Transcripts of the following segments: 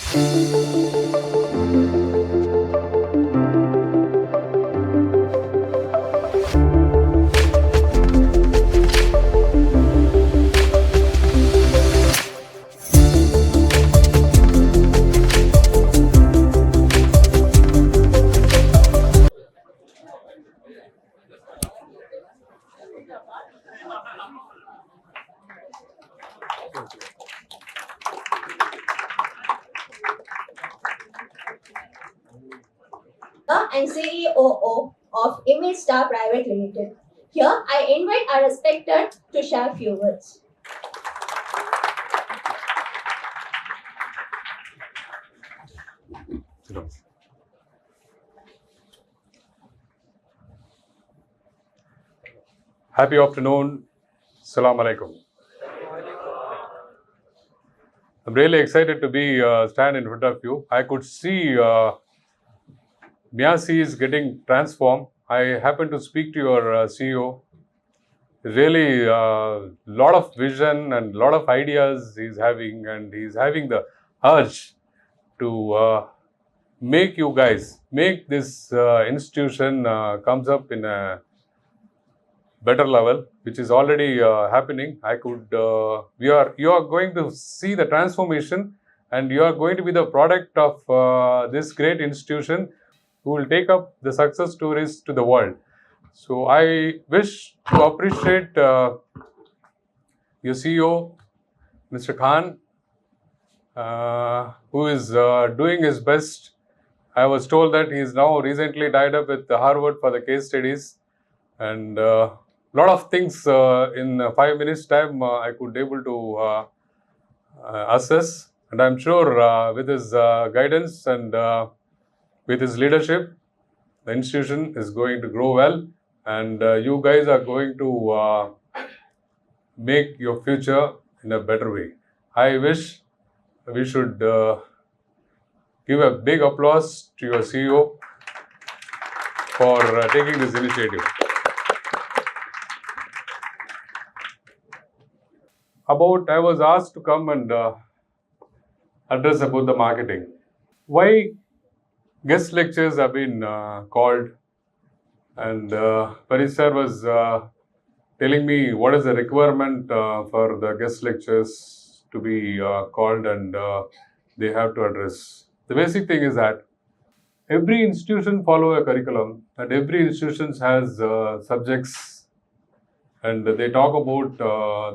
And CEO of Image Star Private Limited. Here, I invite our respected to share few words. Happy afternoon. Assalamu alaikum. I'm really excited to be stand in front of you. I could see MEASI is getting transformed. I happened to speak to your CEO. Really, lot of vision and lot of ideas he's having, and he's having the urge to make this institution comes up in a better level, which is already happening. You are going to see the transformation, and you are going to be the product of this great institution who will take up the success stories to the world. So I wish to appreciate your CEO, Mr. Khan, who is doing his best. I was told that he is now recently tied up with Harvard for the case studies, and lot of things in 5 minutes time I could able to assess, and I'm sure with his guidance and with his leadership, the institution is going to grow well, and you guys are going to make your future in a better way. I wish we should give a big applause to your CEO for taking this initiative. I was asked to come and address about the marketing. Why guest lectures have been called, and Paris sir was telling me what is the requirement for the guest lectures to be called, and they have to address. The basic thing is that every institution follow a curriculum, and every institution has subjects, and they talk about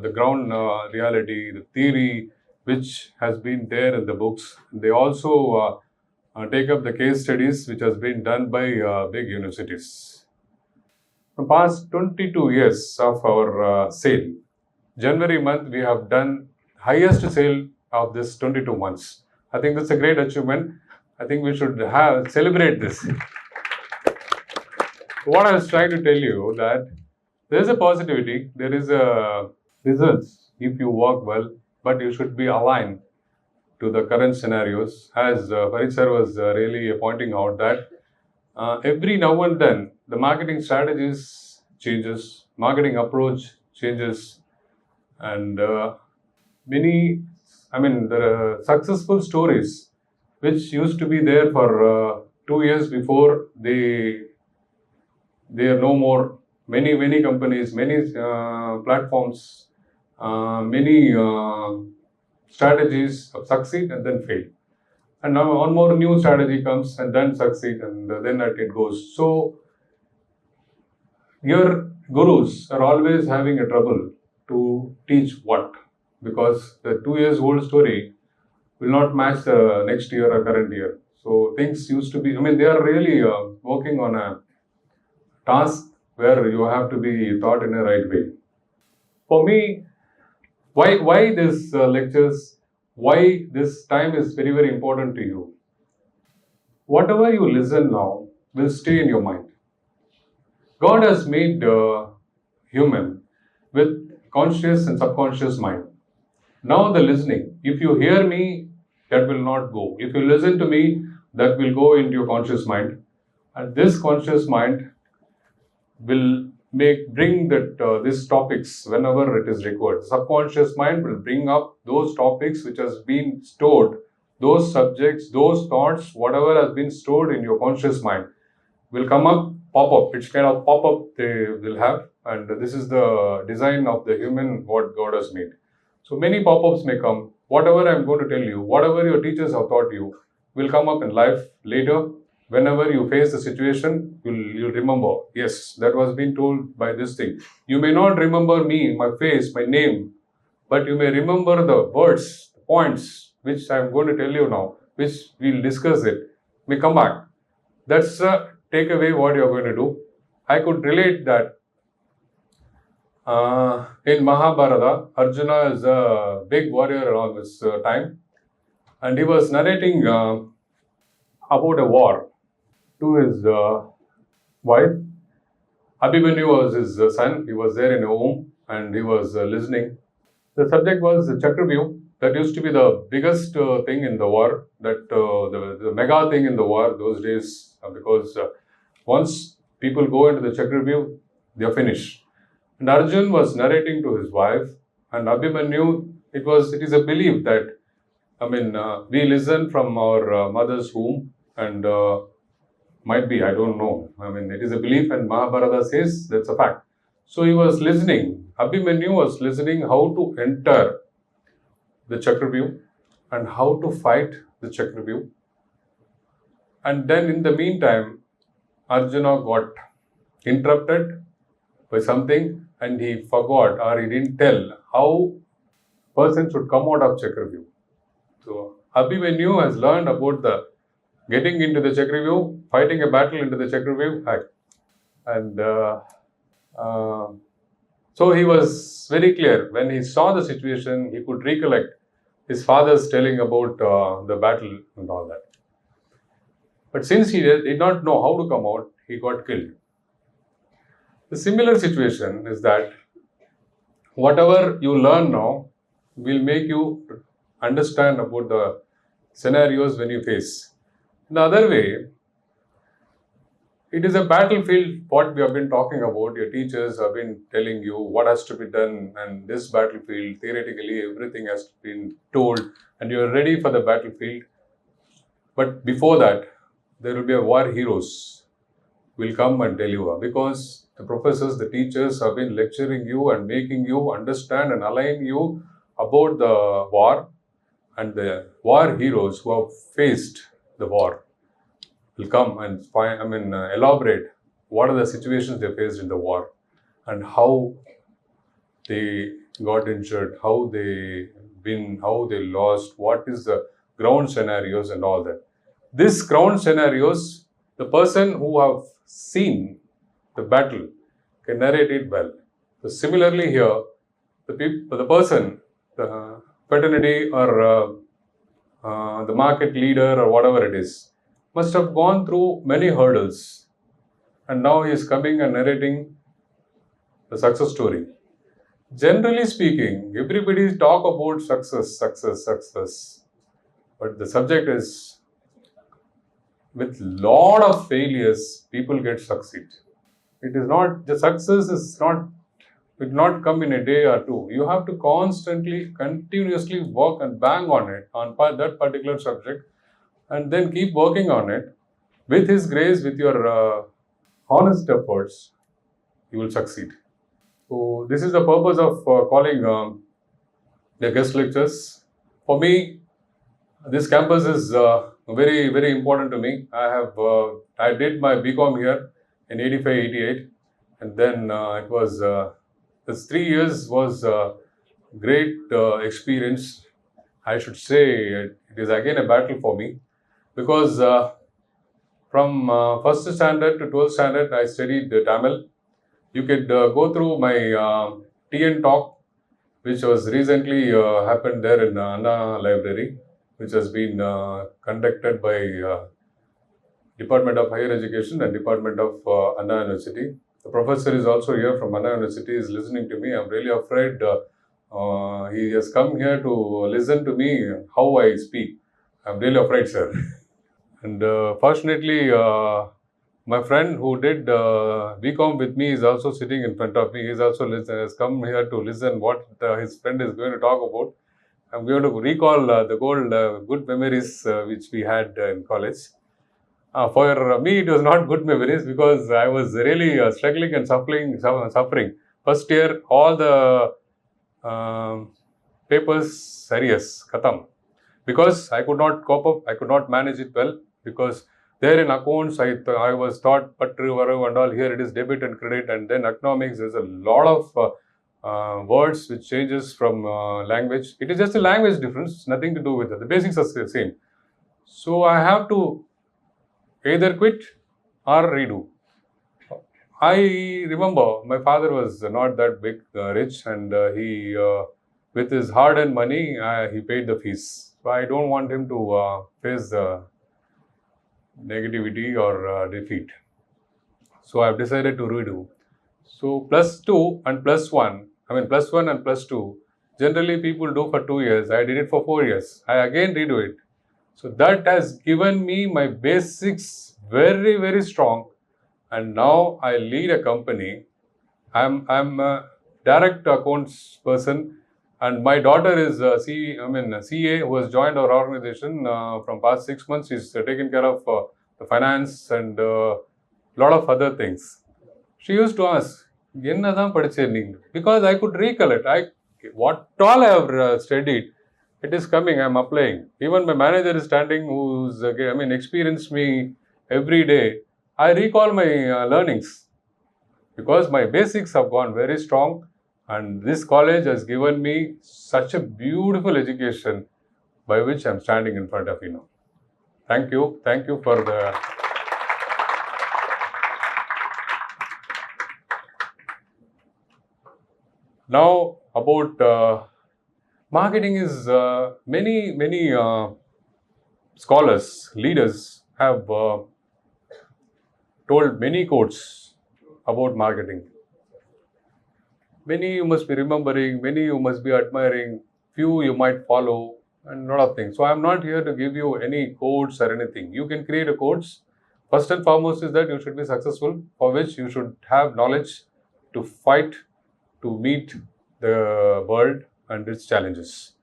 the ground reality, the theory which has been there in the books. They also take up the case studies which has been done by big universities. For past 22 years of our sale, January month we have done highest sale of this 22 months. I think that's a great achievement. I think we should celebrate this. What I was trying to tell you that there is a positivity, there is a results if you work well, but you should be aligned to the current scenarios. As Farid sir was really pointing out that every now and then the marketing strategies changes, marketing approach changes, and there are successful stories which used to be there for 2 years before, they are no more. Many companies, many platforms, many strategies succeed and then fail. And now one more new strategy comes and then succeed, and then it goes. So your gurus are always having a trouble to teach what, because the 2 years old story will not match the next year or current year. So things used to be, they are really working on a task where you have to be taught in a right way. For me, why this lectures, why this time is very, very important to you. Whatever you listen now will stay in your mind. God has made human with conscious and subconscious mind. Now the listening, if you hear me, that will not go. If you listen to me, that will go into your conscious mind. And this conscious mind will bring these topics whenever it is required. Subconscious mind will bring up those topics which has been stored those subjects, those thoughts, whatever has been stored in your conscious mind will come up, pop up. It's kind of pop up they will have. And this is the design of the human, what God has made. So many pop ups may come. Whatever I'm going to tell you, whatever your teachers have taught you, will come up in life later. Whenever you face the situation, you'll remember, yes, that was being told by this thing. You may not remember me, my face, my name, but you may remember the words, the points, which I'm going to tell you now, which we'll discuss it, may come back. That's a takeaway what you're going to do. I could relate that in Mahabharata, Arjuna is a big warrior around this time, and he was narrating about a war to his wife. Abhimanyu was his son. He was there in a home and he was listening. The subject was the Chakravyuh. That used to be the biggest thing in the war, that the mega thing in the war those days, because once people go into the Chakravyuh, they are finished. And Arjun was narrating to his wife, and Abhimanyu, it is a belief that, we listen from our mother's womb, and might be, I don't know. It is a belief, and Mahabharata says that's a fact. So he was listening. Abhimanyu was listening how to enter the Chakravyuh and how to fight the Chakravyuh. And then in the meantime, Arjuna got interrupted by something and he forgot or he didn't tell how person should come out of Chakravyuh. So Abhimanyu has learned about the getting into the Chakravyuh, fighting a battle into the Chakravyuh, and so he was very clear. When he saw the situation, he could recollect his father's telling about the battle and all that. But since he did not know how to come out, he got killed. The similar situation is that whatever you learn now will make you understand about the scenarios when you face. In the other way, it is a battlefield, what we have been talking about. Your teachers have been telling you what has to be done, and this battlefield, theoretically, everything has been told, and you are ready for the battlefield. But before that, there will be a war heroes will come and tell you, because the professors, the teachers have been lecturing you and making you understand and align you about the war, and the war heroes who have faced the war will come and elaborate what are the situations they faced in the war and how they got injured, how they win, how they lost, what is the ground scenarios and all that. This ground scenarios, the person who have seen the battle can narrate it well. So similarly here, the person, the fraternity or the market leader or whatever it is, must have gone through many hurdles, and now he is coming and narrating the success story. Generally speaking, everybody talk about success, but the subject is with lot of failures, people get succeed. It is not, the success is not, it will not come in a day or two. You have to constantly, continuously work and bang on it, on that particular subject, and then keep working on it. With His grace, with your honest efforts, you will succeed. So this is the purpose of calling the guest lectures. For me, this campus is very, very important to me. I did my BCom here in 85, 88, and then it was this 3 years was great experience. I should say it is again a battle for me, because from first standard to 12th standard, I studied Tamil. You could go through my TN talk, which was recently happened there in Anna Library, which has been conducted by Department of Higher Education and Department of Anna University. The professor is also here from Anna University, is listening to me. I'm really afraid he has come here to listen to me, how I speak. I'm really afraid, sir. And fortunately, my friend who did BCom with me is also sitting in front of me. He's also has come here to listen what his friend is going to talk about. I'm going to recall the good memories which we had in college. For me, it was not good memories because I was really struggling and suffering. First year, all the papers serious, khatam. Because I could not cope up, I could not manage it well. Because there in accounts, I was taught patru, varu and all. Here it is debit and credit, and then economics. There's a lot of words which changes from language. It is just a language difference, nothing to do with it. The basics are the same. So I have to either quit or redo. I remember my father was not that big rich, and with his hard-earned money, he paid the fees. So I don't want him to face the negativity or defeat. So I've decided to redo. So plus two and plus one, plus one and plus two. Generally, people do for 2 years. I did it for 4 years. I again redo it. So that has given me my basics very, very strong. And now I lead a company. I'm a direct accounts person, and my daughter is a CA who has joined our organization from past 6 months. She's taken care of the finance and a lot of other things. She used to ask, "Ennadan padiche neenga?" Because I could recollect. What all I have studied, it is coming. I'm applying. Even my manager is standing, who's experienced me every day. I recall my learnings because my basics have gone very strong, and this college has given me such a beautiful education by which I'm standing in front of you now. Thank you for the. Now about marketing is many scholars, leaders have told many quotes about marketing. Many you must be remembering, many you must be admiring, few you might follow, and a lot of things. So I'm not here to give you any quotes or anything. You can create a quotes. First and foremost is that you should be successful, for which you should have knowledge to fight, to meet the world and its challenges.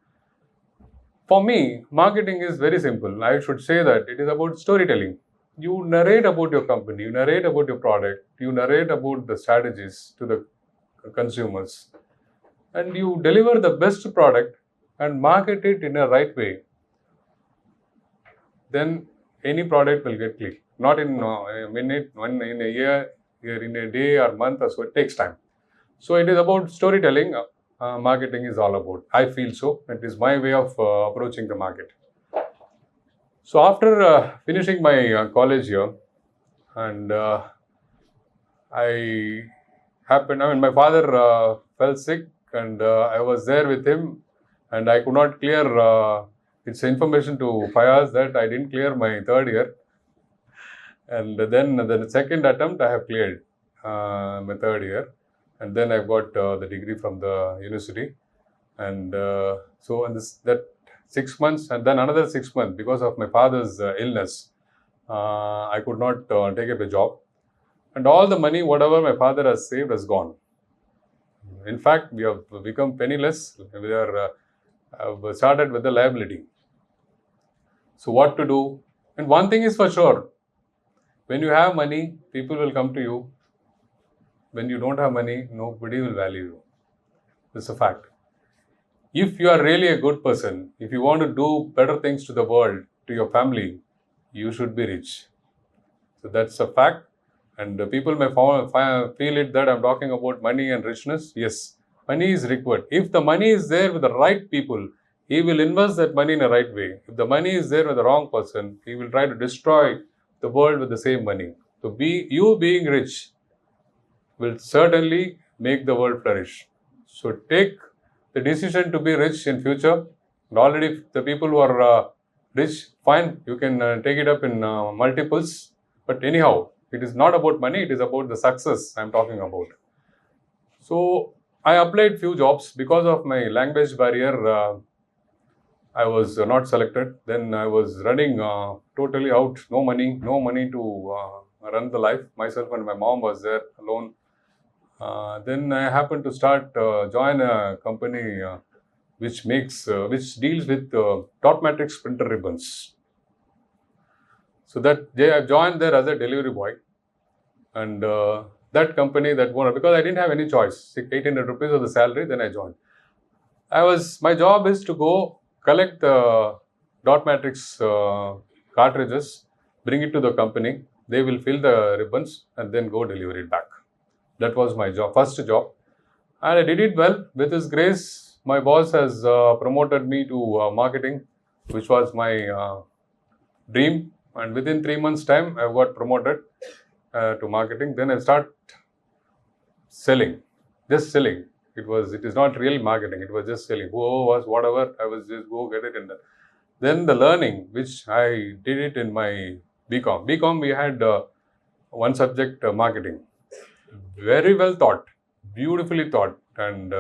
For me, marketing is very simple. I should say that it is about storytelling. You narrate about your company, you narrate about your product, you narrate about the strategies to the consumers, and you deliver the best product and market it in a right way. Then any product will get clicked. Not in a minute, in a year, in a day or month or so. It takes time. So it is about storytelling. Marketing is all about. I feel so. It is my way of approaching the market. So after finishing my college year, and my father fell sick, and I was there with him, and I could not clear its information to Fayaz that I didn't clear my third year. And then the second attempt, I have cleared my third year. And then I got the degree from the university. And that 6 months, and then another 6 months, because of my father's illness, I could not take up a job. And all the money, whatever my father has saved, has gone. In fact, we have become penniless. We are started with the liability. So what to do? And one thing is for sure, when you have money, people will come to you. When you don't have money, nobody will value you. It's a fact. If you are really a good person, if you want to do better things to the world, to your family, you should be rich. So that's a fact. And people may feel it that I'm talking about money and richness. Yes, money is required. If the money is there with the right people, he will invest that money in a right way. If the money is there with the wrong person, he will try to destroy the world with the same money. So you being rich will certainly make the world flourish. So take the decision to be rich in future. And already the people who are rich, fine, you can take it up in multiples. But anyhow, it is not about money, it is about the success I'm talking about. So I applied few jobs. Because of my language barrier, I was not selected. Then I was running totally out, no money to run the life. Myself and my mom was there alone. Then I happened to join a company which deals with dot matrix printer ribbons. So I joined there as a delivery boy, and that company, that owner, because I didn't have any choice, 800 rupees of the salary, then I joined. My job is to go collect the dot matrix cartridges, bring it to the company. They will fill the ribbons and then go deliver it back. That was my job, first job. And I did it well. With his grace, my boss has promoted me to marketing, which was my dream. And within 3 months' time, I got promoted to marketing. Then I start selling, just selling. It is not real marketing. It was just selling. Whoever was whatever, I was just go get it in there. Then the learning, which I did it in my BCom. BCom, we had one subject, marketing. Very well taught, beautifully taught. And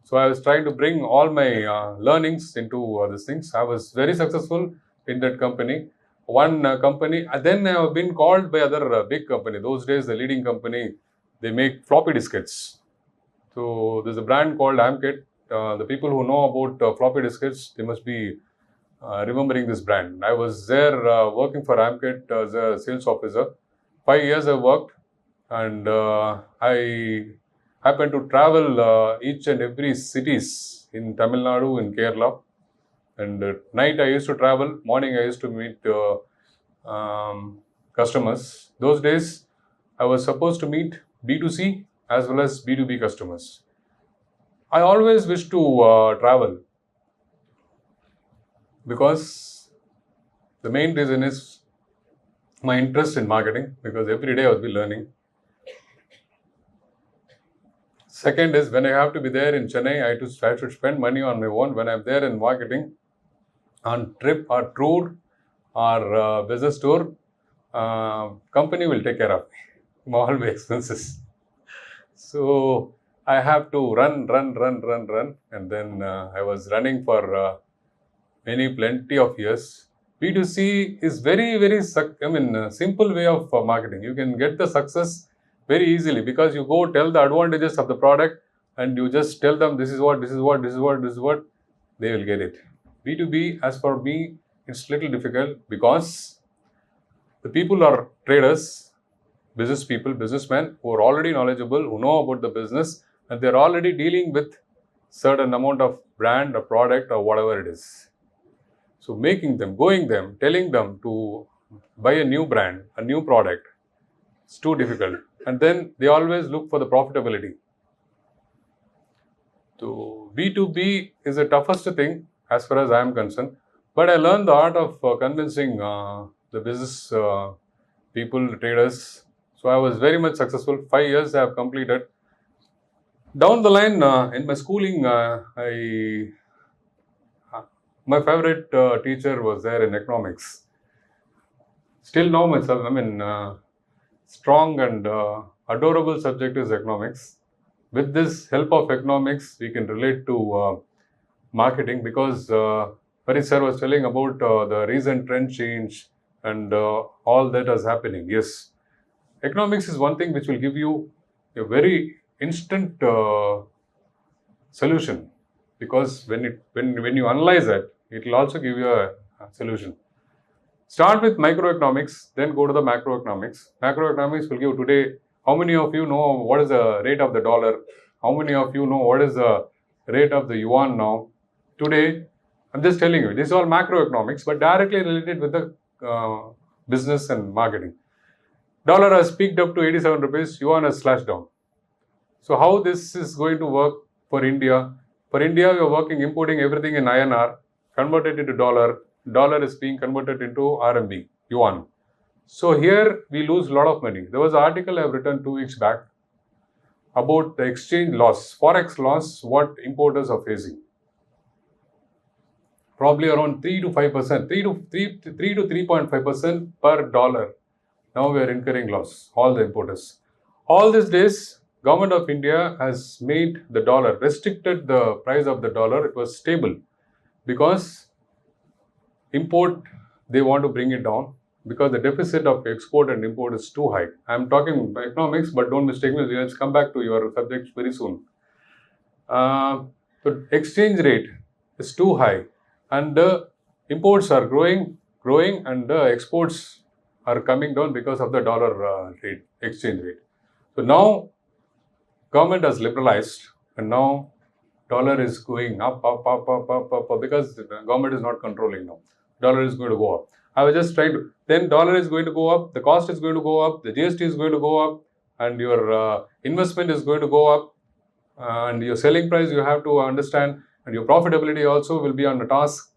so I was trying to bring all my learnings into these things. I was very successful in that company. One company, then I have been called by other big company. Those days, the leading company, they make floppy diskettes. So there's a brand called Amkit. The people who know about floppy diskettes, they must be remembering this brand. I was there working for Amkit as a sales officer. 5 years I worked, and I happened to travel each and every cities in Tamil Nadu, in Kerala. And night I used to travel, morning I used to meet customers. Those days I was supposed to meet B2C as well as B2B customers. I always wish to travel, because the main reason is my interest in marketing, because every day I would be learning. Second is, when I have to be there in Chennai, I should spend money on my own. When I'm there in marketing, on trip or tour or business tour, company will take care of me, all my expenses. So I have to run, and then I was running for plenty of years. B2C is very simple way of marketing. You can get the success very easily, because you go tell the advantages of the product and you just tell them this is what, they will get it. B2B, as for me, it's little difficult, because the people are traders, business people, businessmen who are already knowledgeable, who know about the business, and they're already dealing with certain amount of brand or product or whatever it is. So telling them to buy a new brand, a new product, it's too difficult. And then they always look for the profitability. So B2B is the toughest thing as far as I am concerned. But I learned the art of convincing the business people, traders. So I was very much successful. 5 years I have completed. Down the line, in my schooling, my favorite teacher was there in economics. Still now, strong and adorable subject is economics. With this help of economics, we can relate to marketing, because Paris sir was telling about the recent trend change and all that is happening. Yes, economics is one thing which will give you a very instant solution, because when you analyze it, it will also give you a solution. Start with microeconomics, then go to the macroeconomics. Macroeconomics will give today, how many of you know what is the rate of the dollar? How many of you know what is the rate of the yuan now? Today, I'm just telling you, this is all macroeconomics, but directly related with the business and marketing. Dollar has peaked up to 87 rupees, yuan has slashed down. So how this is going to work for India? For India, we are importing everything in INR, converted into dollar. Dollar is being converted into RMB, yuan. So here we lose a lot of money. There was an article I have written 2 weeks back about the exchange loss, forex loss, what importers are facing. Probably around 3 to 5%, 3 to 3.5% per dollar. Now we are incurring loss, all the importers. All these days, Government of India has made the dollar, restricted the price of the dollar. It was stable, because import, they want to bring it down, because the deficit of export and import is too high. I'm talking economics, but don't mistake me. Let's come back to your subject very soon. So exchange rate. is too high, and the imports are growing, and the exports are coming down because of the dollar rate, exchange rate. So now government has liberalized, and now dollar is going up, because the government is not controlling now. Dollar is going to go up. I was just trying to. Then dollar is going to go up. The cost is going to go up. The GST is going to go up, and your investment is going to go up, and your selling price you have to understand, and your profitability also will be on the task.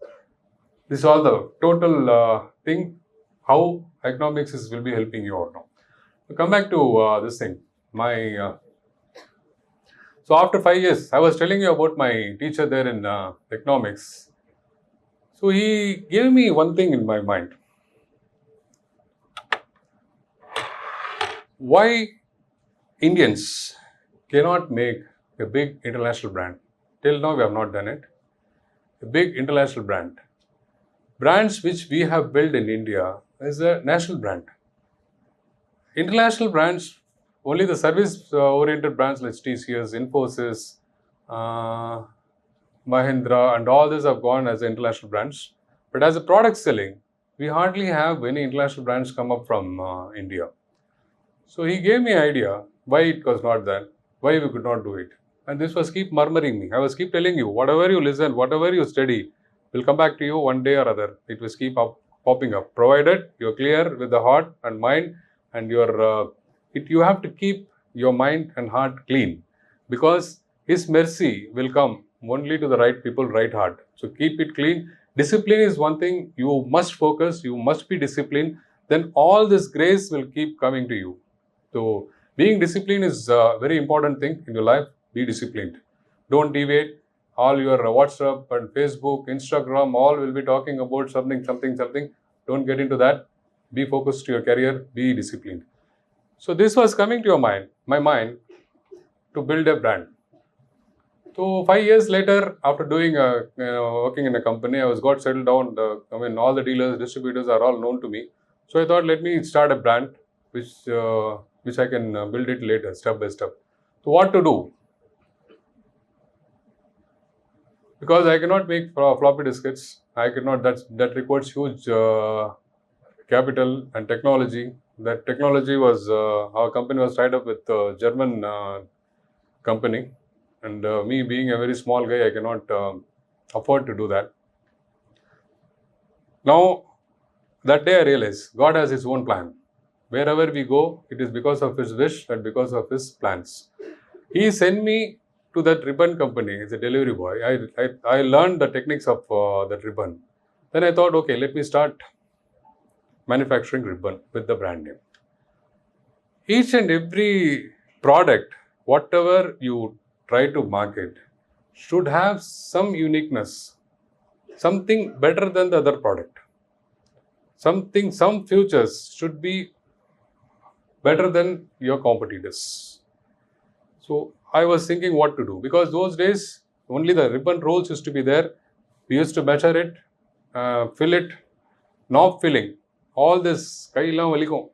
This is all the total thing. How economics will be helping you out now. So come back to this thing. So after 5 years, I was telling you about my teacher there in economics. So he gave me one thing in my mind. Why Indians cannot make a big international brand? Till now, we have not done it. A big international brand. Brands which we have built in India is a national brand. International brands, only the service-oriented brands like TCS, Infosys, Mahindra, and all these have gone as international brands. But as a product selling, we hardly have any international brands come up from India. So he gave me idea why it was not that, why we could not do it. And this was keep murmuring me. I was keep telling you, whatever you listen, whatever you study, will come back to you one day or other. It will keep popping up, provided you're clear with the heart and mind, and you have to keep your mind and heart clean, because His mercy will come only to the right people, right heart. So keep it clean. Discipline is one thing. You must focus. You must be disciplined. Then all this grace will keep coming to you. So being disciplined is a very important thing in your life. Be disciplined. Don't deviate. All your WhatsApp and Facebook, Instagram, all will be talking about something. Don't get into that. Be focused to your career. Be disciplined. So this was coming to my mind, to build a brand. So 5 years later, after doing working in a company, I got settled down. All the dealers, distributors are all known to me. So I thought, let me start a brand, which I can build it later, step by step. So what to do? Because I cannot make floppy disks. I cannot. That requires huge capital and technology. That technology was our company was tied up with a German company, and me being a very small guy, I cannot afford to do that. Now, that day I realized God has His own plan. Wherever we go, it is because of His wish and because of His plans. He sent me to that ribbon company as a delivery boy. I learned the techniques of that ribbon. Then I thought, okay, let me start manufacturing ribbon with the brand name. Each and every product, whatever you try to market, should have some uniqueness, something better than the other product. Some features should be better than your competitors. So I was thinking what to do, because those days only the ribbon rolls used to be there. We used to measure it, fill it, knob filling, all this kailam valikum.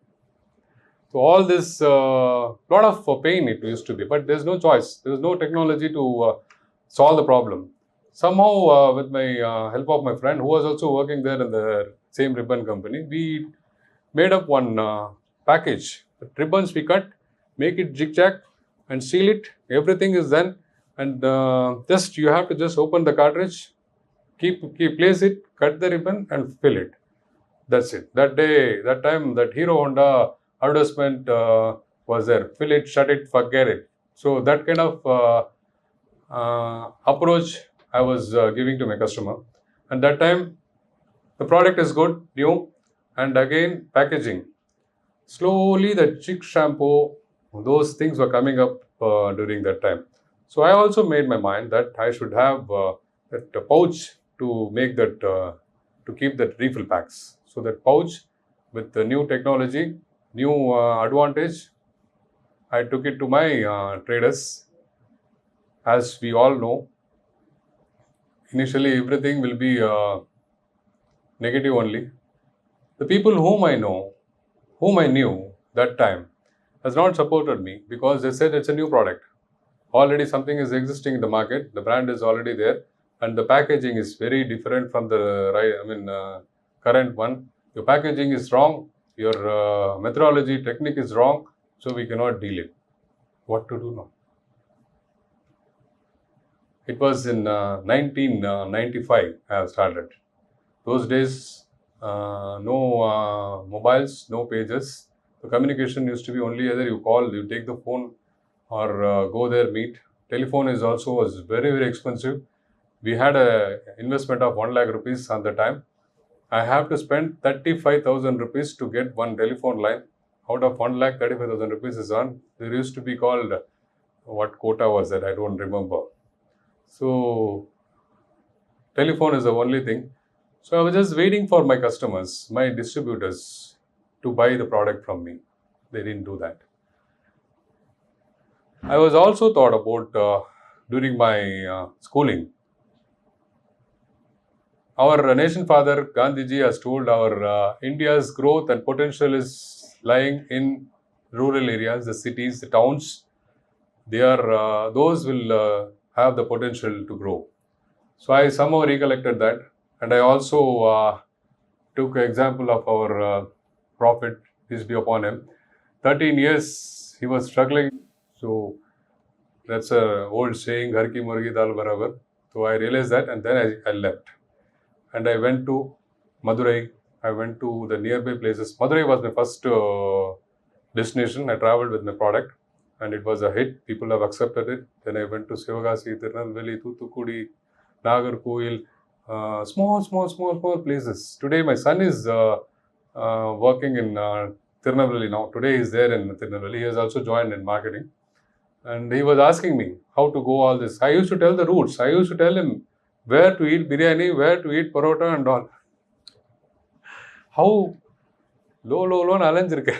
So all this lot of pain it used to be, but there's no choice. There's no technology to solve the problem. Somehow, with my help of my friend who was also working there in the same ribbon company, we made up one package. The ribbons we cut, make it zigzag, and seal it. Everything is done, and just you have to just open the cartridge, place it, cut the ribbon, and fill it. That's it. That time, that Hero Honda advertisement was there. Fill it, shut it, forget it. So that kind of approach I was giving to my customer. And that time, the product is good, new, and again packaging. Slowly, the chick shampoo, those things were coming up during that time. So I also made my mind that I should have that pouch to make that to keep that refill packs. So that pouch with the new technology, new advantage, I took it to my traders. As we all know, initially everything will be negative only. The people whom I knew that time, has not supported me, because they said it's a new product. Already something is existing in the market. The brand is already there. and the packaging is very different from the current one. Your packaging is wrong, your methodology technique is wrong, so we cannot deal it. What to do now? It was in 1995 I have started. Those days, no mobiles, no pages. The communication used to be only either you call, you take the phone, or go there, meet. Telephone is also was very, very expensive. We had a investment of 1 lakh rupees at the time. I have to spend 35,000 rupees to get one telephone line. Out of 1 lakh, 35,000 rupees is on. There used to be called, what quota was that? I don't remember. So, telephone is the only thing. So, I was just waiting for my customers, my distributors, to buy the product from me. They didn't do that. I was also thought about during my schooling. Our nation father Gandhiji has told our India's growth and potential is lying in rural areas, the cities, the towns. They are those will have the potential to grow. So I somehow recollected that, and I also took an example of our prophet, peace be upon him. 13 years he was struggling. So that's a old saying, "Ghar ki murgi dal barabar." So I realized that, and then I left. And I went to Madurai. I went to the nearby places. Madurai was my first destination. I traveled with my product, and it was a hit. People have accepted it. Then I went to Sivagasi, Tirunelveli, Thoothukudi, Nagarkoil, small places. Today my son is working in Tirunelveli now. Today he's there in Tirunelveli. He has also joined in marketing. And he was asking me how to go all this. I used to tell the routes. I used to tell him where to eat biryani, where to eat parota and all. How low alanjirke.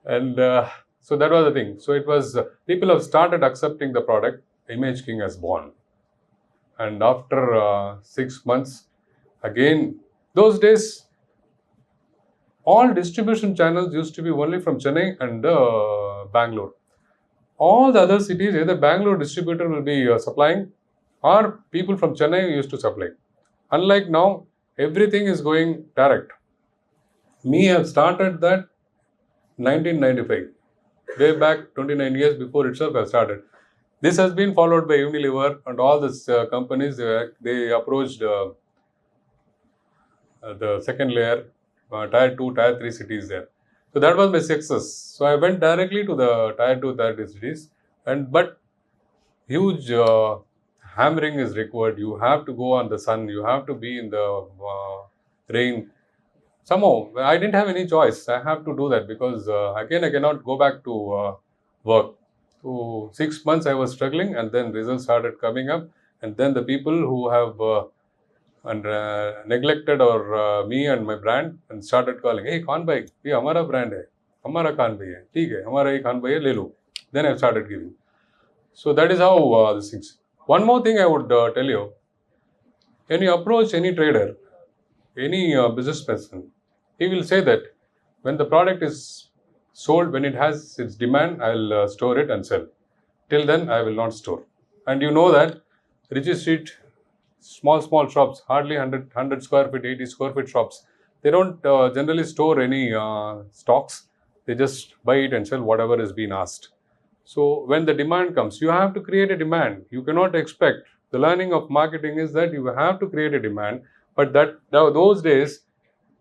And so that was the thing. So it was, people have started accepting the product. Image King has born. And after 6 months, again, those days, all distribution channels used to be only from Chennai and Bangalore. All the other cities, either Bangalore distributor will be supplying, or people from Chennai used to supply. Unlike now, everything is going direct. Me have started that 1995. Way back 29 years before itself I started. This has been followed by Unilever and all these companies. They approached the second layer, tier 2, tier 3 cities there. So that was my success. So I went directly to the tier 2, tier 3 cities, but huge hammering is required. You have to go on the sun. You have to be in the rain. Somehow I didn't have any choice. I have to do that because again I cannot go back to work. So 6 months I was struggling, and then results started coming up, and then the people who have neglected or me and my brand and started calling, "Hey Khan bhai, ये हमारा brand है, हमारा Khan bhai है, ठीक है, हमारा ये Khan bhai है, ले लो." Then I started giving. So that is how this things. One more thing I would tell you: when you approach any trader, any business person, he will say that when the product is sold, when it has its demand, I'll store it and sell. Till then, I will not store. And you know that Ritchie Street, small shops, hardly 100 square feet, 80 square feet shops, they don't generally store any stocks. They just buy it and sell whatever is being asked. So when the demand comes, you have to create a demand. You cannot expect. The learning of marketing is that you have to create a demand. But those days,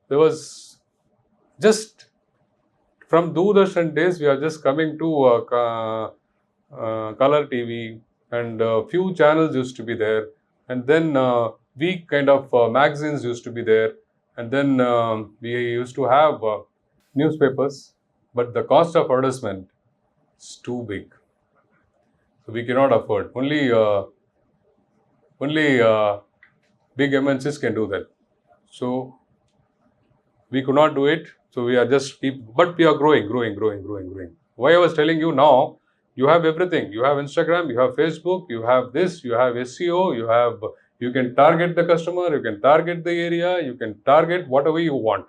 there was just from Doordarshan days, we are just coming to color TV, and few channels used to be there, and then week kind of magazines used to be there, and then we used to have newspapers, but the cost of advertisement is too big, so we cannot afford. Only big MNCs can do that. So we could not do it. So we are just but we are growing. Why I was telling you now, you have everything. You have Instagram, you have Facebook, you have this, you have SEO, you can target the customer, you can target the area, you can target whatever you want.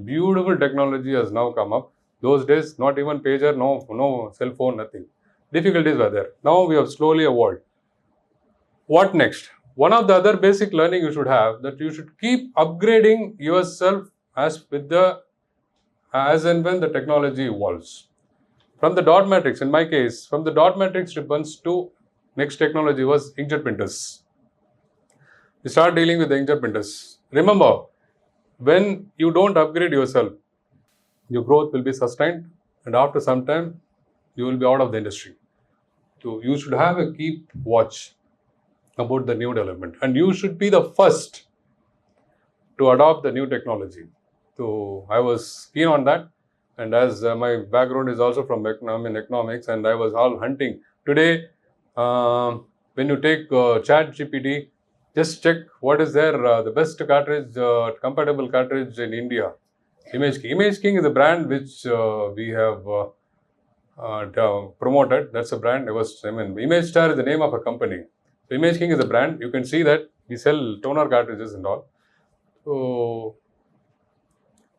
Beautiful technology has now come up. Those days, not even pager, no cell phone, nothing. Difficulties were there. Now we have slowly evolved. What next? One of the other basic learning you should have, that you should keep upgrading yourself as and when the technology evolves. From the dot matrix, in my case, from the dot matrix ribbons to next technology was inkjet printers. You start dealing with the inkjet printers. Remember, when you don't upgrade yourself, your growth will be sustained, and after some time, you will be out of the industry. So you should have a keep watch about the new development, and you should be the first to adopt the new technology. So I was keen on that, and as my background is also from economics, and I was all hunting. Today, when you take Chat GPT, just check what is there the best cartridge, compatible cartridge in India. Image King. Image King is a brand which we have promoted. That's a brand. Image Star is the name of a company. So Image King is a brand. You can see that we sell toner cartridges and all. So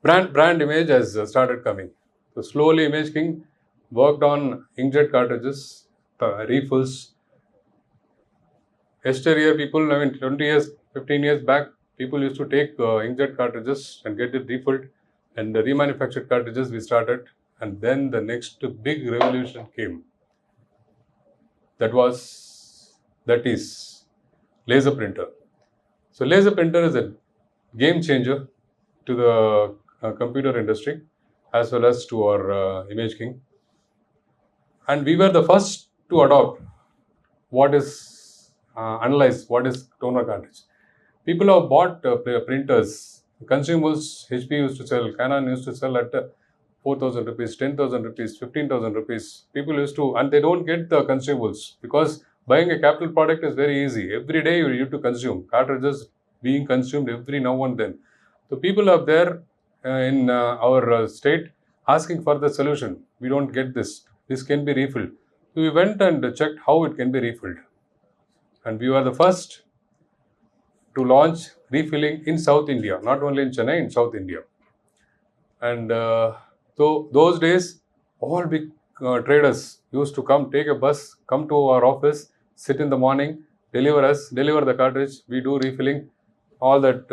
brand image has started coming. So slowly Image King worked on inkjet cartridges, refills. Yesteryear people, 20 years, 15 years back, people used to take inkjet cartridges and get it refilled, and the remanufactured cartridges we started, and then the next big revolution came. That is laser printer. So laser printer is a game changer to the computer industry as well as to our Image King. And we were the first to adopt analyze what is toner cartridge. People have bought printers. Consumers, HP used to sell, Canon used to sell at 4,000 rupees, 10,000 rupees, 15,000 rupees. People used to, and they don't get the consumables because buying a capital product is very easy. Every day you need to consume. Cartridges being consumed every now and then. So people are there in our state asking for the solution. We don't get this. This can be refilled. So we went and checked how it can be refilled. And we were the first to launch refilling in South India, not only in Chennai, in South India. And so those days, all big traders used to come, take a bus, come to our office, sit in the morning, deliver the cartridge. We do refilling, all that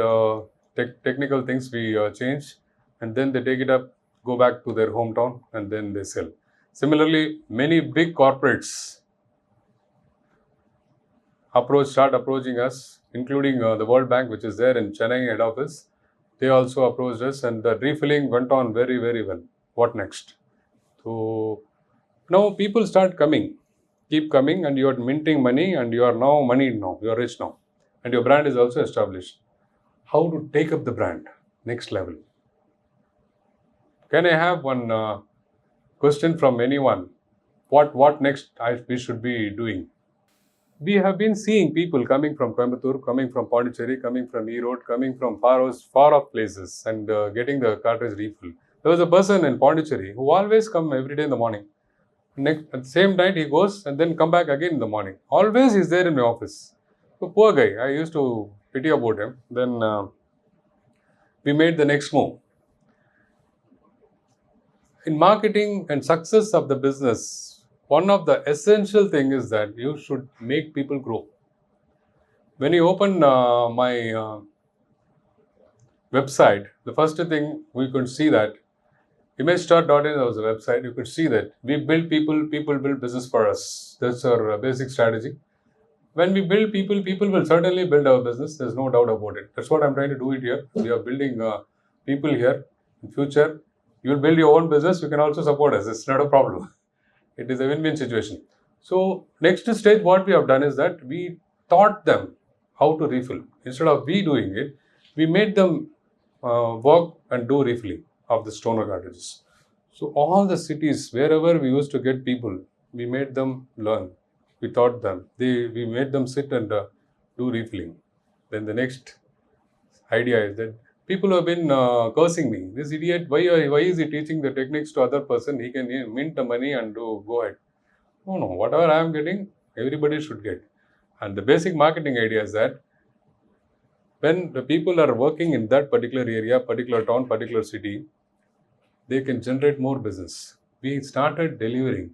technical things we change, and then they take it up, go back to their hometown, and then they sell. Similarly, many big corporates start approaching us, including the World Bank, which is there in Chennai head office. They also approached us, and the refilling went on very, very well. What next? So now people start coming, keep coming, and you are minting money, and you are now moneyed now. You are rich now, and your brand is also established. How to take up the brand next level? Can I have one question from anyone? What next we should be doing? We have been seeing people coming from Coimbatore, coming from Pondicherry, coming from Erode, coming from far off places, and getting the cartridge refilled. There was a person in Pondicherry who always come every day in the morning. At the same night he goes and then come back again in the morning. Always he's there in my office. So poor guy. I used to pity about him. Then we made the next move. In marketing and success of the business, one of the essential thing is that you should make people grow. When you open my website, the first thing we could see that imagestar.in was a website. You could see that we build people, people build business for us. That's our basic strategy. When we build people, people will certainly build our business. There's no doubt about it. That's what I'm trying to do it here. We are building people here. In future, you will build your own business. You can also support us. It's not a problem. It is a win-win situation. So next stage, what we have done is that we taught them how to refill. Instead of we doing it, we made them work and do refilling of the toner cartridges. So all the cities, wherever we used to get people, we made them learn. We taught them. We made them sit and do refilling. Then the next idea is that people have been cursing me. This idiot, why is he teaching the techniques to other person? He can mint the money and go ahead. No, whatever I am getting, everybody should get. And the basic marketing idea is that when the people are working in that particular area, particular town, particular city, they can generate more business. We started delivering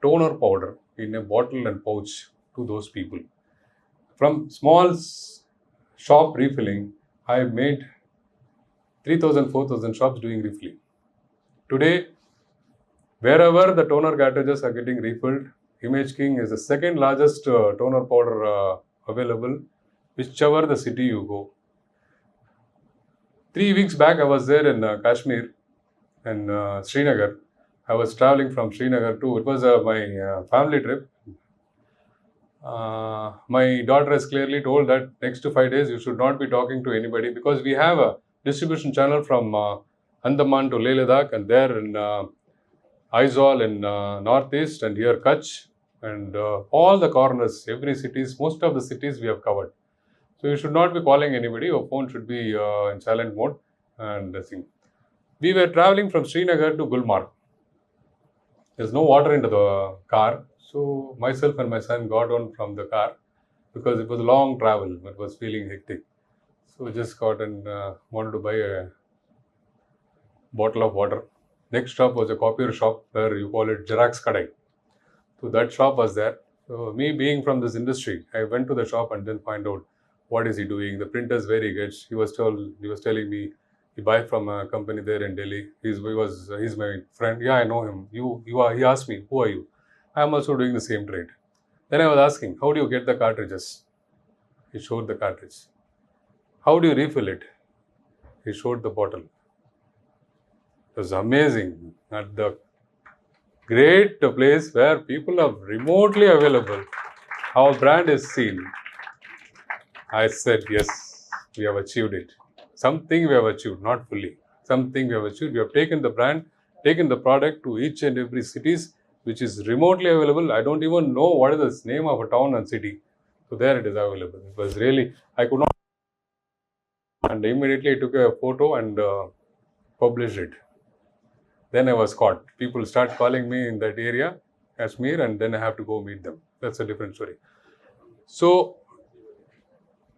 toner powder in a bottle and pouch to those people. From small shop refilling, I made 3,000, 4,000 shops doing refilling. Today, wherever the toner cartridges are getting refilled, Image King is the second largest toner powder available, whichever the city you go. 3 weeks back, I was there in Kashmir and Srinagar. I was traveling from Srinagar to, it was my family trip. My daughter has clearly told that next to 5 days you should not be talking to anybody, because we have a distribution channel from Andaman to Leh Ladakh, and there in Aizawl in northeast, and here Kutch, and all the corners, every cities, most of the cities we have covered. So you should not be calling anybody. Your phone should be in silent mode. And we were traveling from Srinagar to Gulmarg. There's no water into the car, so myself and my son got on from the car because it was a long travel. It was feeling hectic. So we just got and wanted to buy a bottle of water. Next stop was a copier shop where you call it Xerox Kadai. So that shop was there. So me being from this industry, I went to the shop and then find out what is he doing. The printer is very good. He was telling me he buy from a company there in Delhi. He's my friend. Yeah, I know him. You are. He asked me, who are you? I am also doing the same trade. Then I was asking, how do you get the cartridges? He showed the cartridge. How do you refill it? He showed the bottle. It was amazing. At the great place where people are remotely available, our brand is seen. I said, yes, we have achieved it. Something we have achieved, not fully. Something we have achieved. We have taken the brand, taken the product to each and every cities which is remotely available. I don't even know what is the name of a town and city. So there it is available. It was really, I could not. And immediately I took a photo and published it. Then I was caught. People start calling me in that area, Kashmir, and then I have to go meet them. That's a different story. So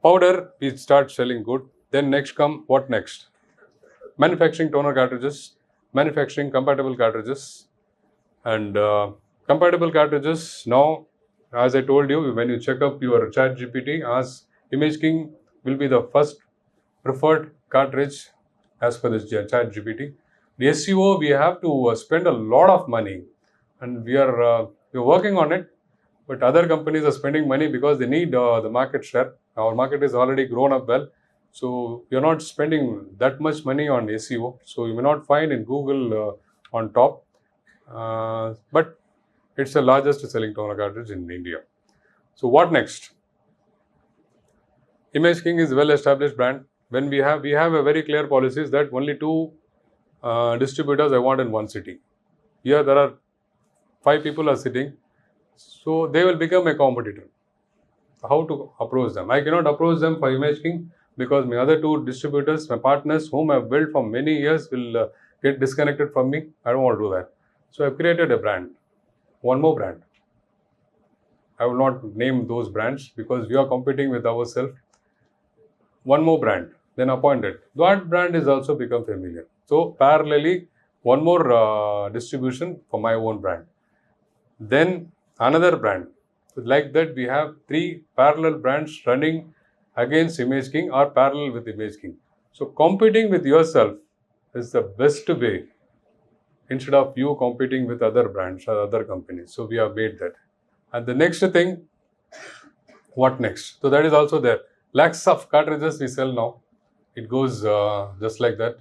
powder, we start selling good. Then next come, what next? Manufacturing toner cartridges, manufacturing compatible cartridges. And compatible cartridges, now, as I told you, when you check up your chat GPT, as Image King will be the first preferred cartridge as per this chat GPT. The SEO, we have to spend a lot of money, and we're working on it. But other companies are spending money because they need the market share. Our market is already grown up well. So we are not spending that much money on SEO. So you may not find in Google on top. But it's the largest selling toner cartridge in India. So what next? Image King is a well-established brand. When we have a very clear policies that only two distributors I want in one city. Here there are 5 people are sitting. So they will become a competitor. How to approach them? I cannot approach them for Image King because my other 2 distributors, my partners whom I have built for many years will get disconnected from me. I don't want to do that. So I've created a brand, one more brand. I will not name those brands because we are competing with ourselves. One more brand, then appointed. That brand is also become familiar. So parallelly, one more distribution for my own brand. Then another brand. So like that, we have 3 parallel brands running against Image King or parallel with Image King. So competing with yourself is the best way instead of you competing with other brands or other companies. So we have made that. And the next thing, what next? So that is also there. Lakhs of cartridges we sell now. It goes just like that.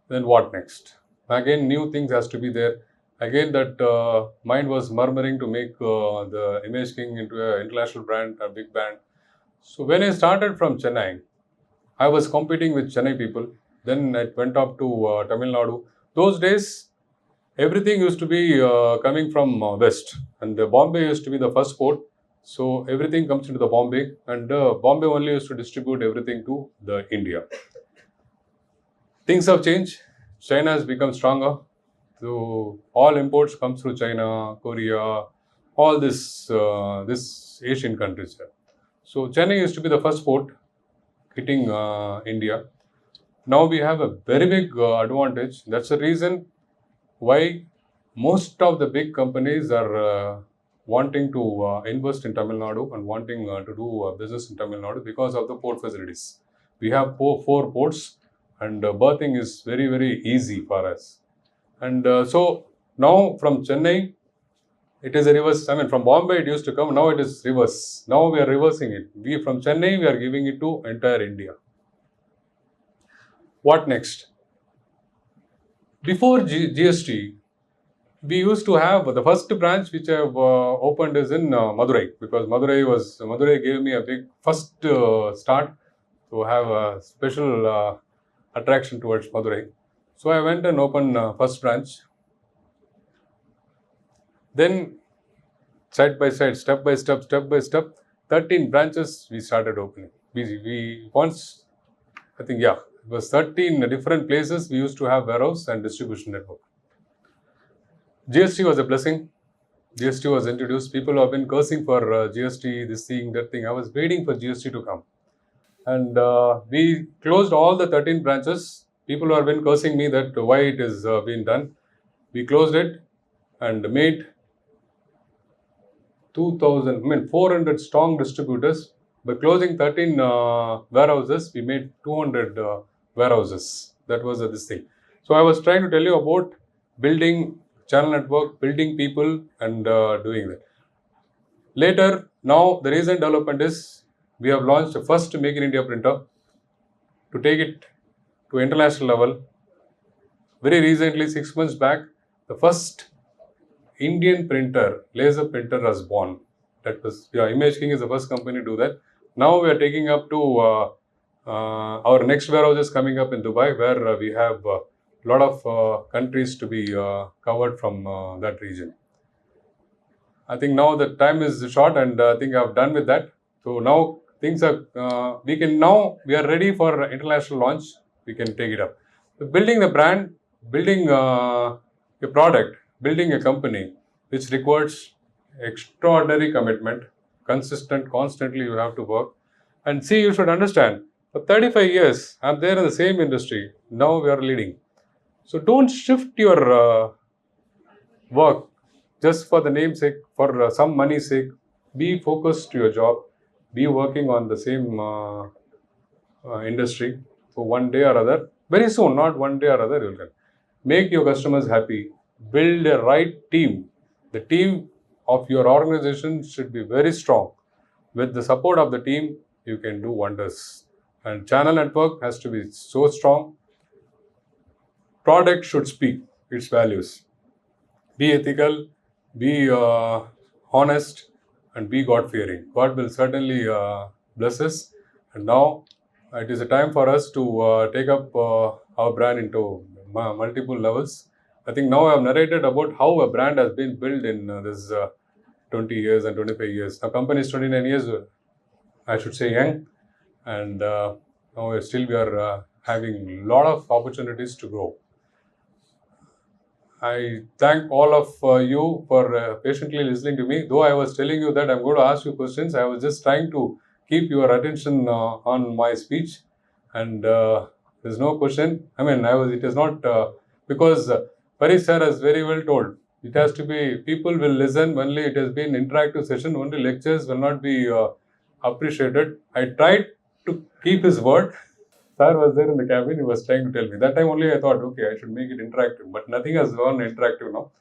Then what next? Again, new things has to be there. Again, that mind was murmuring to make the Image King into an international brand, a big brand. So when I started from Chennai, I was competing with Chennai people. Then it went up to Tamil Nadu. Those days, everything used to be coming from west, and Bombay used to be the first port. So everything comes into the Bombay, and Bombay only used to distribute everything to the India. Things have changed. China has become stronger. So all imports come through China, Korea, all this Asian countries here. So Chennai used to be the first port hitting India. Now we have a very big advantage. That's the reason why most of the big companies are wanting to invest in Tamil Nadu and wanting to do business in Tamil Nadu because of the port facilities. We have four ports, and berthing is very, very easy for us. And so now from Chennai, it is a reverse. I mean, from Bombay it used to come. Now it is reverse. Now we are reversing it. We from Chennai we are giving it to entire India. What next? Before GST, we used to have the first branch which I have opened is in Madurai, because Madurai gave me a big first start to have a special attraction towards Madurai. So I went and opened first branch. Then side by side, step by step, 13 branches we started opening. We once, I think, yeah, it was 13 different places we used to have warehouse and distribution network. GST was a blessing. GST was introduced. People have been cursing for GST, this thing, that thing. I was waiting for GST to come. And we closed all the 13 branches. People have been cursing me that why it is being done. We closed it and made 400 strong distributors. By closing 13 warehouses, we made 200 warehouses. That was this thing. So I was trying to tell you about building channel network, building people, and doing that. Later, now the recent development is we have launched the first Make in India printer to take it to international level. Very recently, 6 months back, the first Indian printer, laser printer was born. That was, Image King is the first company to do that. Now we are taking up to our next warehouse is coming up in Dubai, where we have a lot of countries to be covered from that region. I think now the time is short, and I think I've done with that. So now things are, we are ready for international launch. We can take it up. So building the brand, building a product, building a company, which requires extraordinary commitment, consistent, constantly you have to work. And see, you should understand, for 35 years, I'm there in the same industry. Now we are leading. So don't shift your work just for the namesake, for some money's sake. Be focused to your job. Be working on the same industry for one day or other. Very soon, not one day or other, you'll get. Make your customers happy. Build a right team. The team of your organization should be very strong. With the support of the team, you can do wonders. And channel network has to be so strong. Product should speak its values. Be ethical, be honest, and be God-fearing. God will certainly bless us. And now it is a time for us to take up our brand into multiple levels. I think now I have narrated about how a brand has been built in this 20 years and 25 years. Our company is 29 years, I should say, young. And now we are having a lot of opportunities to grow. I thank all of you for patiently listening to me. Though I was telling you that I'm going to ask you questions, I was just trying to keep your attention on my speech. And there's no question. I mean, it is not because Paris sir has very well told. It has to be, people will listen only. It has been interactive session. Only lectures will not be appreciated. I tried to keep his word. Sir was there in the cabin, he was trying to tell me. That time only I thought, okay, I should make it interactive. But nothing has gone interactive now.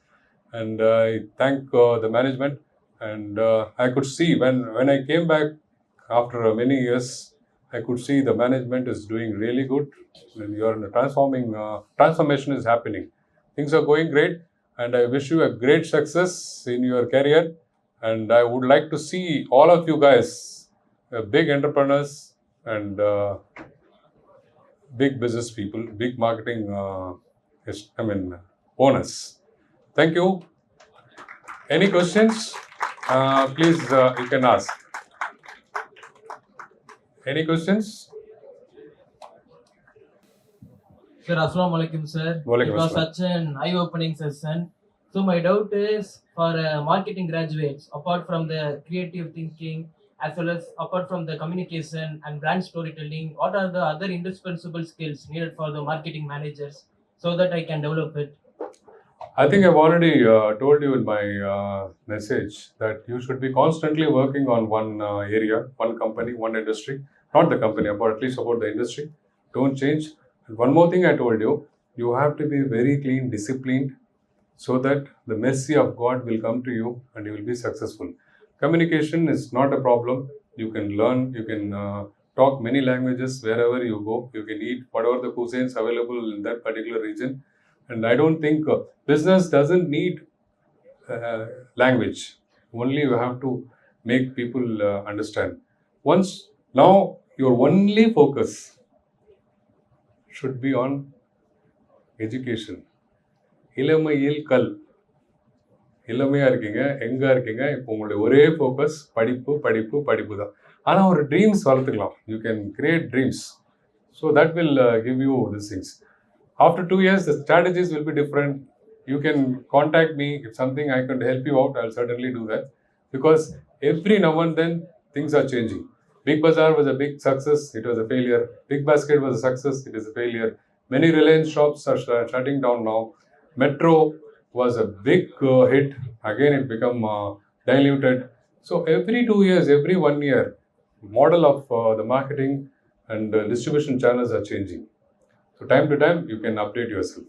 And I thank the management. And I could see when I came back after many years, I could see the management is doing really good. When you are in a transformation is happening. Things are going great. And I wish you a great success in your career. And I would like to see all of you guys, big entrepreneurs and big business people, big marketing owners. Thank you. Any questions? Please, you can ask. Any questions? Sir, Assalamu alaikum, sir. Walaikum It was assalam. such an eye-opening session. So my doubt is for marketing graduates, apart from the creative thinking, as well as apart from the communication and brand storytelling, what are the other indispensable skills needed for the marketing managers so that I can develop it? I think I've already told you in my message that you should be constantly working on one area, one company, one industry, not the company, but at least about the industry. Don't change. And one more thing I told you, you have to be very clean, disciplined, so that the mercy of God will come to you and you will be successful. Communication is not a problem. You can learn, you can talk many languages wherever you go. You can eat whatever the cuisines available in that particular region. And I don't think business doesn't need language. Only you have to make people understand. Once now, your only focus should be on education. இளமையில் கல் இளமையாக இருக்கீங்க எங்கே இருக்கீங்க இப்போ உங்களுடைய ஒரே focus படிப்பு படிப்பு படிப்பு தான் ஆனால் ஒரு ட்ரீம்ஸ் வளர்த்துக்கலாம் you can create dreams so that will give you this things after 2 years the strategies will be different. You can contact me if something I can help you out. I'll certainly do that because every now and then things are changing. Big Bazaar was a big success, it was a failure. Big Basket was a success, it is a failure. Many Reliance shops are shutting down now. Metro was a big hit. Again, it become diluted. So every 2 years, every 1 year, model of the marketing and distribution channels are changing. So time to time, you can update yourself.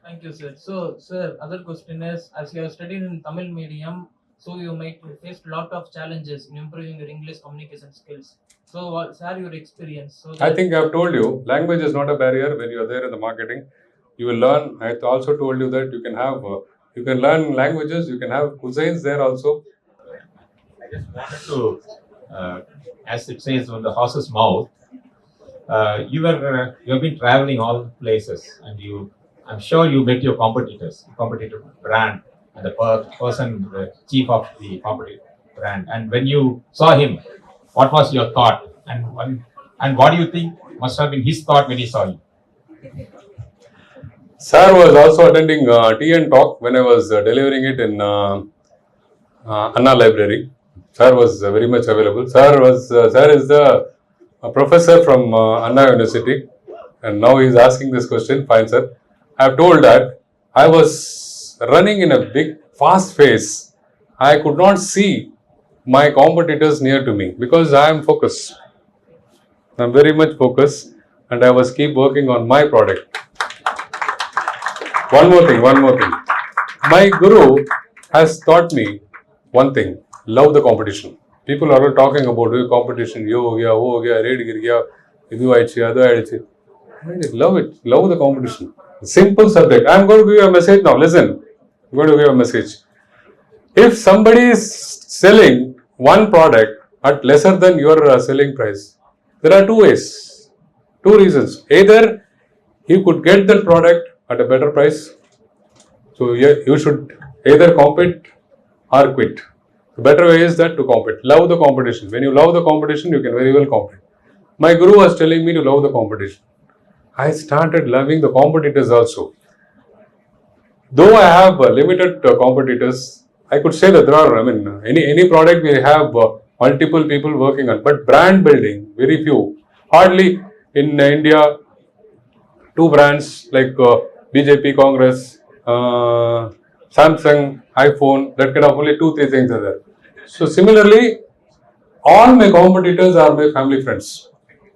Thank you, sir. So, sir, other question is, as you have studied in Tamil medium, so you might face a lot of challenges in improving your English communication skills. So, what's your experience? So I think I've told you, language is not a barrier when you are there in the marketing. You will learn. I also told you that you can have, you can learn languages. You can have cuisines there also. I just wanted to, as it says on the horse's mouth, you have been traveling all places, and I'm sure you met your competitor brand, and the person, the chief of the competitor brand. And when you saw him, what was your thought? And what do you think must have been his thought when he saw you? Sir was also attending tea and talk when I was delivering it in Anna Library. Sir was very much available. Sir is the professor from Anna University, and now he is asking this question. Fine, sir. I have told that I was running in a big, fast pace. I could not see my competitors near to me because I am focused. I am very much focused, and I was keep working on my product. One more thing. My guru has taught me one thing: love the competition. People are all talking about competition. Yo, yeah, oh, yeah, read, yeah, idu aichi, adu aichi. Love it. Love the competition. Simple subject. I'm going to give you a message now. Listen. I'm going to give you a message. If somebody is selling one product at lesser than your selling price, there are two ways, two reasons. Either he could get that product at a better price. So you should either compete or quit. The better way is that to compete. Love the competition. When you love the competition, you can very well compete. My guru was telling me to love the competition. I started loving the competitors also. Though I have limited competitors, I could say that there are, any product we have multiple people working on, but brand building, very few. Hardly in India, two brands like BJP, Congress, Samsung, iPhone, that kind of only 2-3 things are there. So similarly, all my competitors are my family friends.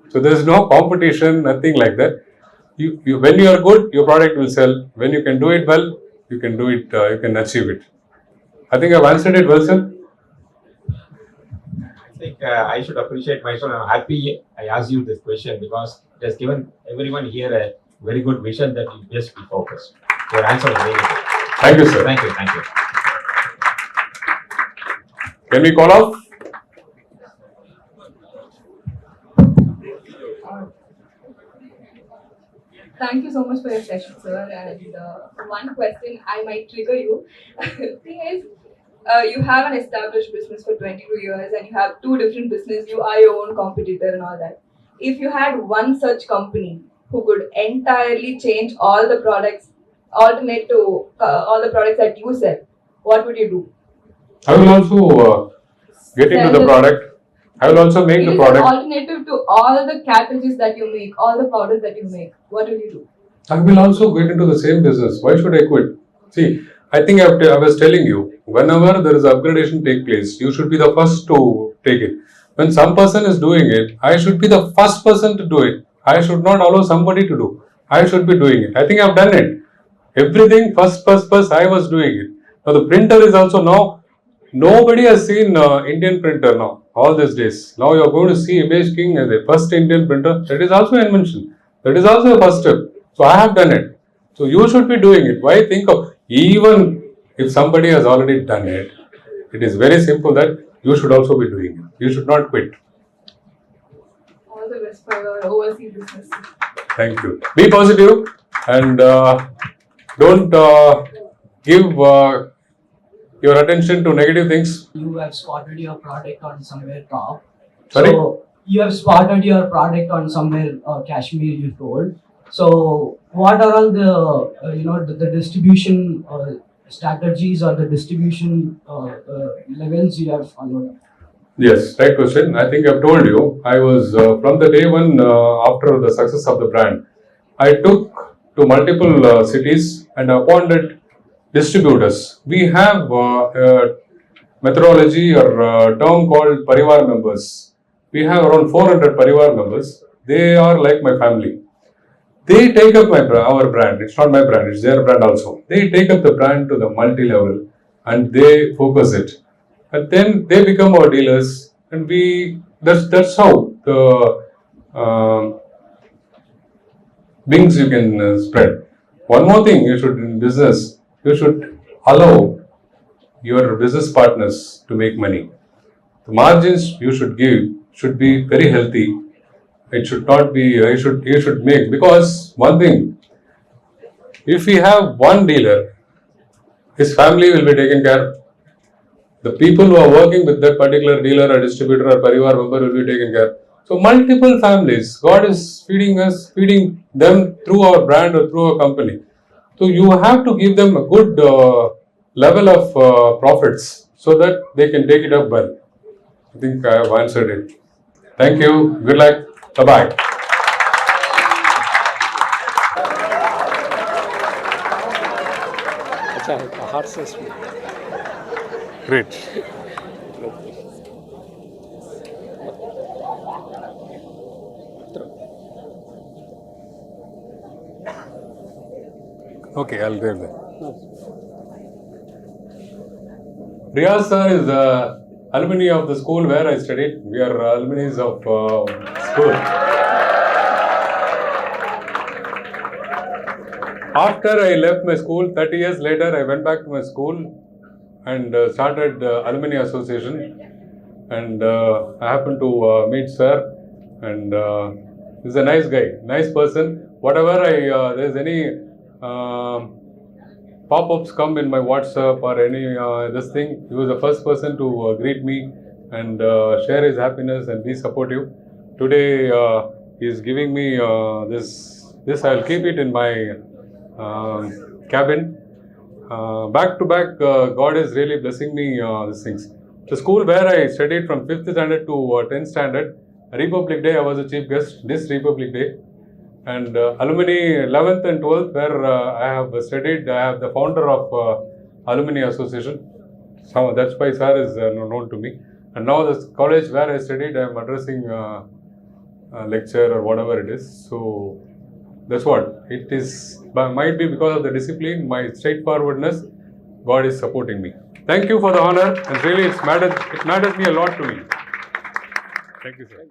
So there is no competition, nothing like that. When you are good, your product will sell. When you can do it well, you can do it. You can achieve it. I think I've answered it well, sir. I think I should appreciate myself. I'm happy I asked you this question because it has given everyone here a very good vision that you just be focused. Your answer is very good. Thank you, sir. Thank you. Can we call off? Thank you so much for your session, sir. And one question I might trigger you. Thing is, you have an established business for 22 years and you have two different businesses. You are your own competitor and all that. If you had one such company who could entirely change all the products, alternate to all the products that you sell, what would you do? I will also get into the product. I will also make the It is product. an alternative to all the cartridges that you make, all the powders that you make. What will you do? I will also get into the same business. Why should I quit? See, I think I was telling you, whenever there is upgradation take place, you should be the first to take it. When some person is doing it, I should be the first person to do it. I should not allow somebody to do. I should be doing it. I think I've done it. Everything first, I was doing it. Now the printer is also now, nobody has seen Indian printer now, all these days. Now you are going to see Image King as a first Indian printer. That is also an invention. That is also a first step. So I have done it. So you should be doing it. Why think of, even if somebody has already done it, it is very simple that you should also be doing it. You should not quit. All the best for your overseas business. Thank you. Be positive and don't give your attention to negative things. You have spotted your product on somewhere top. Sorry? So you have spotted your product on somewhere Kashmir, you told. So what are all the the distribution strategies or the distribution levels you have followed? Yes, right question. I think I've told you. I was from the day one after the success of the brand, I took to multiple cities and appointed distributors. We have a methodology or term called Parivar members. We have around 400 Parivar members. They are like my family. They take up our brand. It's not my brand, it's their brand also. They take up the brand to the multi-level and they focus it. And then they become our dealers, and that's how the wings you can spread. One more thing you should in business, you should allow your business partners to make money. The margins you should give should be very healthy. It should not be, you should make, because one thing, if we have one dealer, his family will be taken care of. The people who are working with that particular dealer or distributor or Parivar member will be taken care of. So multiple families, God is feeding us, feeding them through our brand or through our company. So you have to give them a good level of profits so that they can take it up well. I think I have answered it. Thank you. Good luck. Bye-bye. Great. Okay, I'll grab that. Riyaz sir is alumni of the school where I studied. We are alumni of school. After I left my school, 30 years later, I went back to my school and started alumni association. And I happened to meet sir, and he's a nice guy, nice person. Whatever there's any pop-ups come in my WhatsApp or any this thing, he was the first person to greet me and share his happiness and be supportive. Today he is giving me this I'll keep it in my cabin. Back to back, God is really blessing me these things. The school where I studied from 5th standard to 10th standard, Republic Day, I was a chief guest this Republic Day. And alumni 11th and 12th, where I have studied, I have the founder of Alumni Association. So that's why sir is known to me. And now the college where I studied, I am addressing a lecture or whatever it is. So that's what it is. Might be because of the discipline, my straightforwardness, God is supporting me. Thank you for the honor, and really it matters me a lot to me. Thank you, sir.